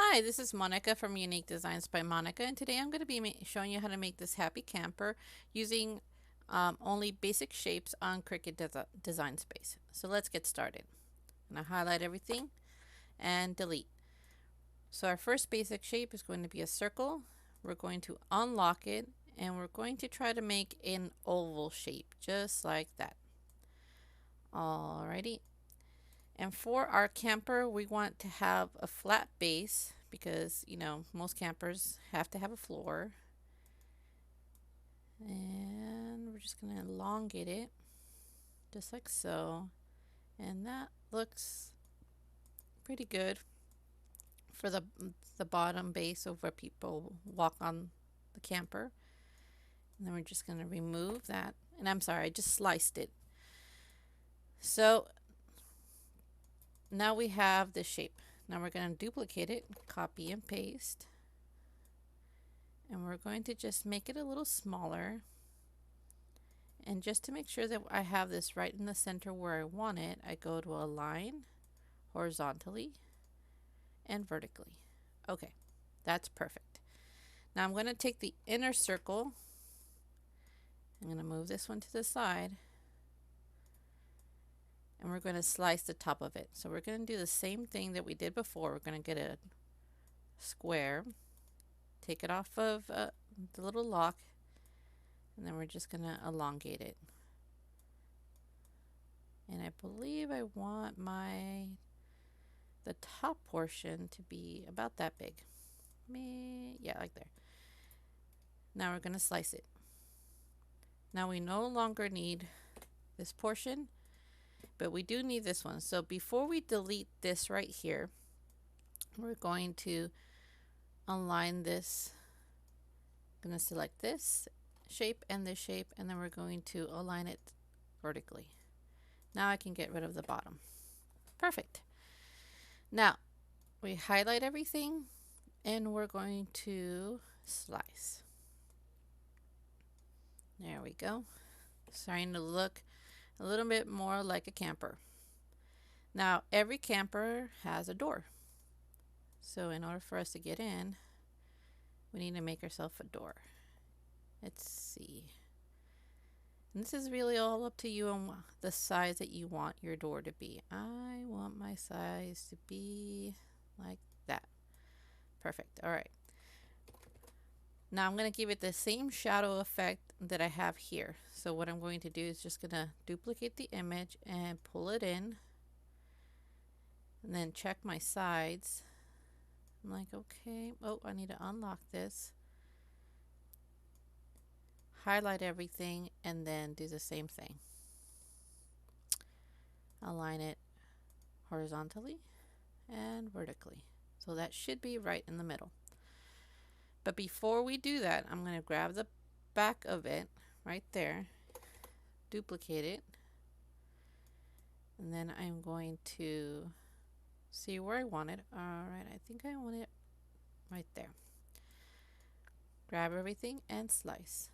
Hi, this is Monica from Unique Designs by Monica, and today I'm going to be showing you how to make this happy camper using only basic shapes on Cricut Design Space. So let's get started. I'm going to highlight everything and delete. So our first basic shape is going to be a circle. We're going to unlock it and we're going to try to make an oval shape just like that. Alrighty, and for our camper, we want to have a flat base because, most campers have to have a floor. And we're just going to elongate it just like so. And that looks pretty good for the bottom base of where people walk on the camper. And then we're just going to remove that. And I'm sorry, I just sliced it. So now we have this shape. Now we're going to duplicate it, copy and paste. And we're going to just make it a little smaller. And just to make sure that I have this right in the center where I want it, I go to align horizontally and vertically. Okay, that's perfect. Now I'm going to take the inner circle. I'm going to move this one to the side. And we're going to slice the top of it. So we're going to do the same thing that we did before. We're going to get a square, take it off of the little lock, and then we're just going to elongate it. And I believe I want the top portion to be about that big. Yeah, like there. Now we're going to slice it. Now we no longer need this portion, but we do need this one. So before we delete this right here, we're going to align this. I'm going to select this shape and this shape, and then we're going to align it vertically. Now I can get rid of the bottom. Perfect. Now we highlight everything and we're going to slice. There we go. Starting to look a little bit more like a camper. Now every camper has a door. So in order for us to get in, we need to make ourselves a door. Let's see. And this is really all up to you on the size that you want your door to be. I want my size to be like that. Perfect. All right. Now I'm going to give it the same shadow effect that I have here. So what I'm going to do is just going to duplicate the image and pull it in. And then check my sides. I'm like, okay, oh, I need to unlock this. Highlight everything and then do the same thing. Align it horizontally and vertically. So that should be right in the middle. But before we do that, I'm going to grab the back of it right there, duplicate it, and then I'm going to see where I want it. Alright, I think I want it right there. Grab everything and slice.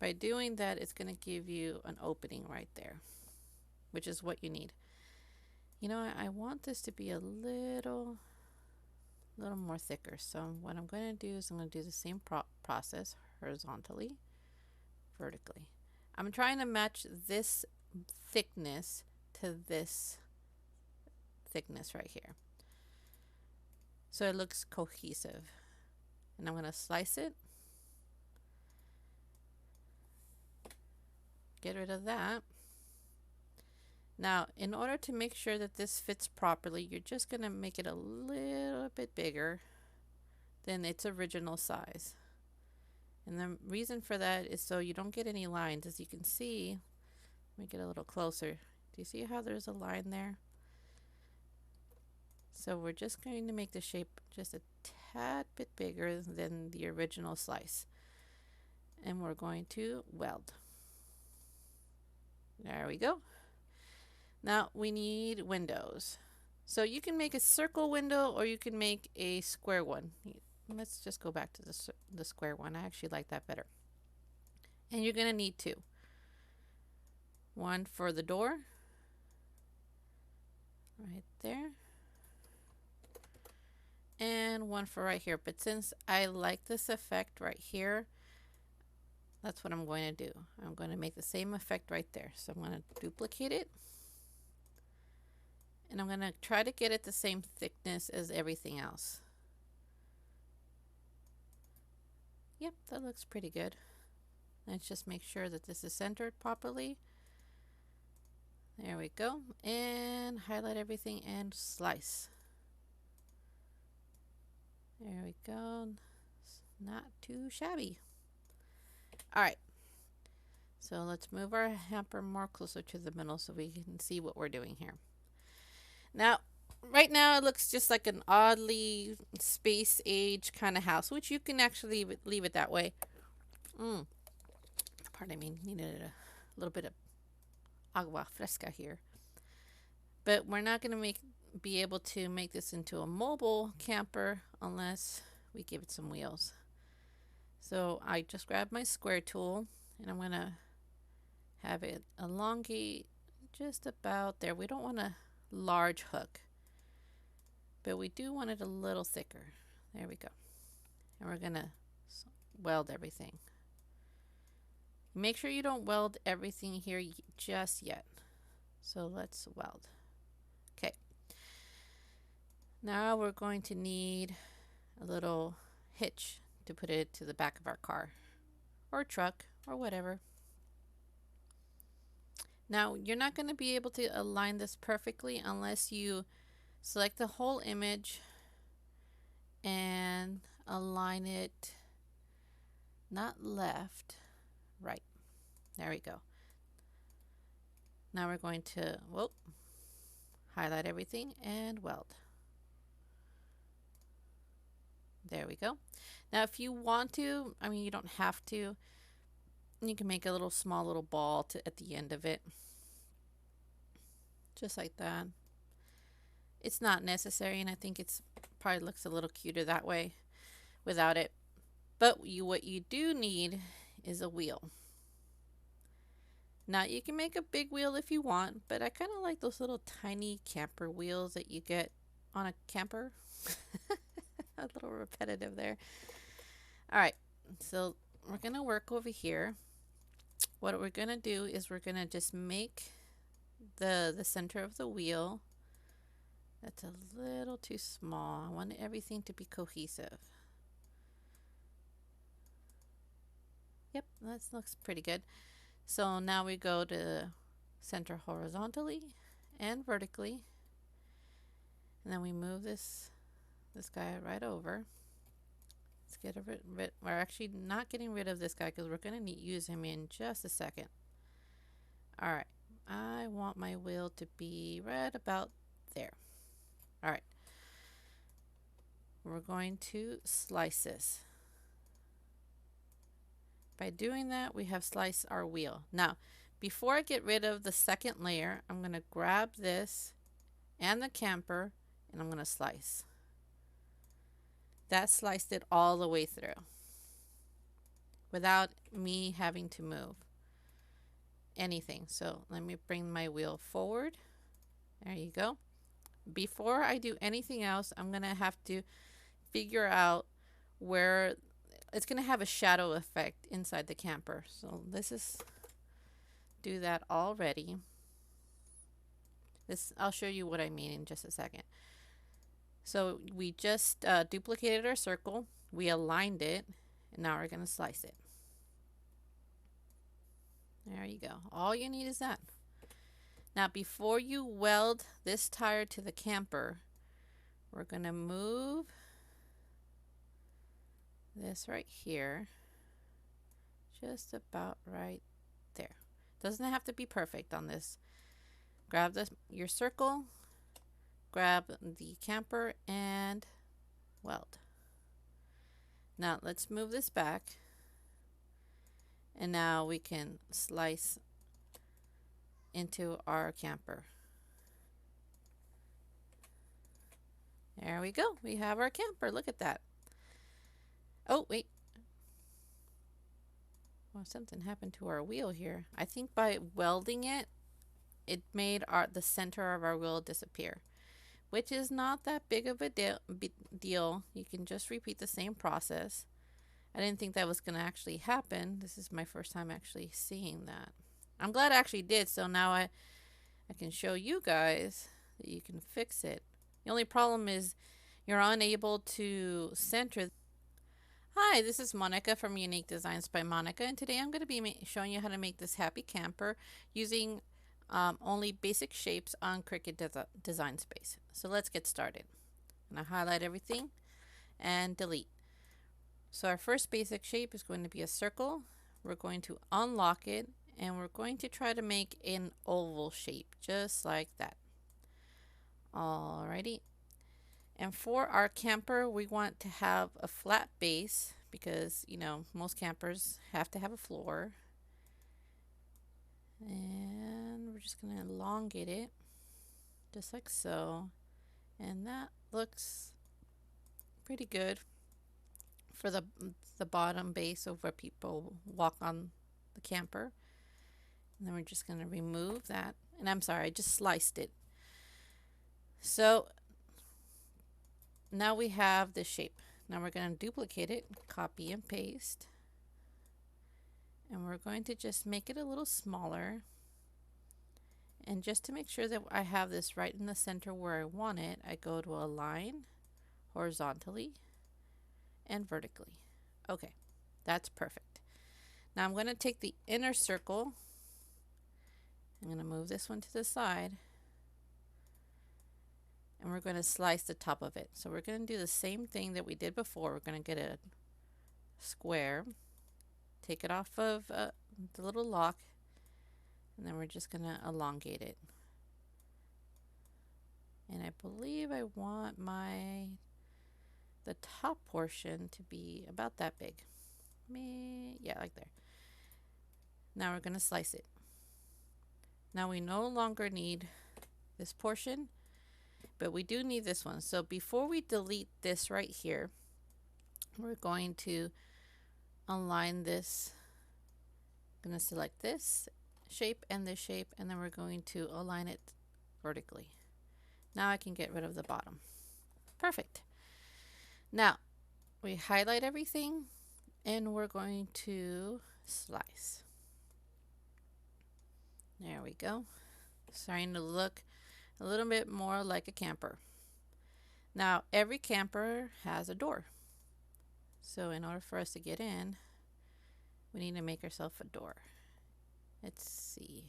By doing that, it's going to give you an opening right there, which is what you need. I want this to be a little more thicker. So what I'm going to do is I'm going to do the same process horizontally, vertically. I'm trying to match this thickness to this thickness right here, so it looks cohesive. And I'm going to slice it, get rid of that. Now in order to make sure that this fits properly, you're just going to make it a little bit bigger than its original size. And the reason for that is so you don't get any lines. As you can see, let me get a little closer. Do you see how there's a line there? So we're just going to make the shape just a tad bit bigger than the original slice. And we're going to weld. There we go. Now we need windows. So you can make a circle window or you can make a square one. Let's just go back to the square one. I actually like that better. And you're going to need two. One for the door, right there. and one for right here. But since I like this effect right here, that's what I'm going to do. I'm going to make the same effect right there. So I'm going to duplicate it. And I'm going to try to get it the same thickness as everything else. Yep, that looks pretty good. Let's just make sure that this is centered properly. There we go. And highlight everything and slice. There we go. It's not too shabby. Alright. So let's move our hamper more closer to the middle so we can see what we're doing here. Now, right now it looks just like an oddly space age kind of house, which you can actually leave it that way. Pardon me, needed a little bit of agua fresca here. But we're not going to be able to make this into a mobile camper unless we give it some wheels. So I just grabbed my square tool and I'm going to have it elongate just about there. We don't want a large hook, but we do want it a little thicker. There we go. And we're going to weld everything. Make sure you don't weld everything here just yet. So let's weld. Okay. Now we're going to need a little hitch to put it to the back of our car or truck or whatever. Now you're not going to be able to align this perfectly unless you select the whole image and align it not left, right. There we go. Now we're going to highlight everything and weld. There we go. Now if you want to, I mean you don't have to, you can make a small little ball at the end of it. Just like that. It's not necessary, and I think it's probably looks a little cuter that way without it. But what you do need is a wheel. Now you can make a big wheel if you want, but I kind of like those little tiny camper wheels that you get on a camper. A little repetitive there. Alright, so we're going to work over here. What we're going to do is we're going to just make the center of the wheel. That's a little too small. I want everything to be cohesive. Yep, that looks pretty good. So now we go to center horizontally and vertically. And then we move this guy right over. Let's get rid. We're actually not getting rid of this guy because we're going to use him in just a second. Alright, I want my wheel to be right about there. Alright, we're going to slice this. By doing that, we have sliced our wheel. Now, before I get rid of the second layer, I'm going to grab this and the camper and I'm going to slice. That sliced it all the way through without me having to move anything. So let me bring my wheel forward. There you go. Before I do anything else, I'm going to have to figure out where it's going to have a shadow effect inside the camper. So let's just do that already. I'll show you what I mean in just a second. So we just duplicated our circle, we aligned it, and now we're going to slice it. There you go. All you need is that. Now before you weld this tire to the camper, we're going to move this right here, just about right there. Doesn't have to be perfect on this. Grab your circle, grab the camper and weld. Now let's move this back, and now we can slice into our camper. There we go. We have our camper. Look at that. Oh, wait. Well, something happened to our wheel here. I think by welding it, it made the center of our wheel disappear. which is not that big of a deal. You can just repeat the same process. I didn't think that was going to actually happen. This is my first time actually seeing that. I'm glad I actually did, so now I can show you guys that you can fix it. The only problem is you're unable to center. Hi, this is Monica from Unique Designs by Monica, and today I'm going to be showing you how to make this happy camper using only basic shapes on Cricut Design Space. So let's get started. I'm going to highlight everything and delete. So our first basic shape is going to be a circle. We're going to unlock it, and we're going to try to make an oval shape just like that. Alrighty. And for our camper, we want to have a flat base because, you know, most campers have to have a floor. And we're just going to elongate it just like so. And that looks pretty good for the bottom base of where people walk on the camper. And then we're just going to remove that. And I'm sorry, I just sliced it. So now we have this shape. Now we're going to duplicate it, copy and paste. And we're going to just make it a little smaller. And just to make sure that I have this right in the center where I want it, I go to Align horizontally and vertically. Okay, that's perfect. Now I'm going to take the inner circle. I'm going to move this one to the side. And we're going to slice the top of it. So we're going to do the same thing that we did before. We're going to get a square, take it off of the little lock, and then we're just going to elongate it. And I believe I want the top portion to be about that big. Yeah, like there. Now we're going to slice it. Now we no longer need this portion, but we do need this one. So before we delete this right here, we're going to align this. I'm going to select this shape and this shape, and then we're going to align it vertically. Now I can get rid of the bottom. Perfect. Now we highlight everything and we're going to slice. There we go. Starting to look a little bit more like a camper. Now every camper has a door. So in order for us to get in, we need to make ourselves a door. Let's see.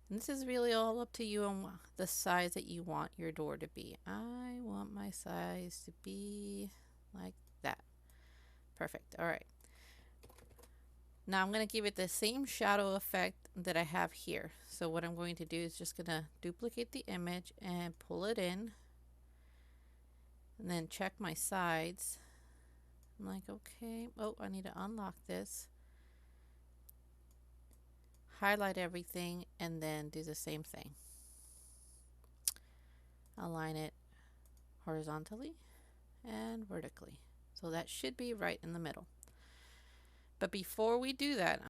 And this is really all up to you on the size that you want your door to be. I want my size to be like that. Perfect. All right. Now I'm going to give it the same shadow effect that I have here. So what I'm going to do is just going to duplicate the image and pull it in. And then check my sides. I'm like, okay, oh, I need to unlock this. Highlight everything and then do the same thing. Align it horizontally and vertically. So that should be right in the middle. But before we do that,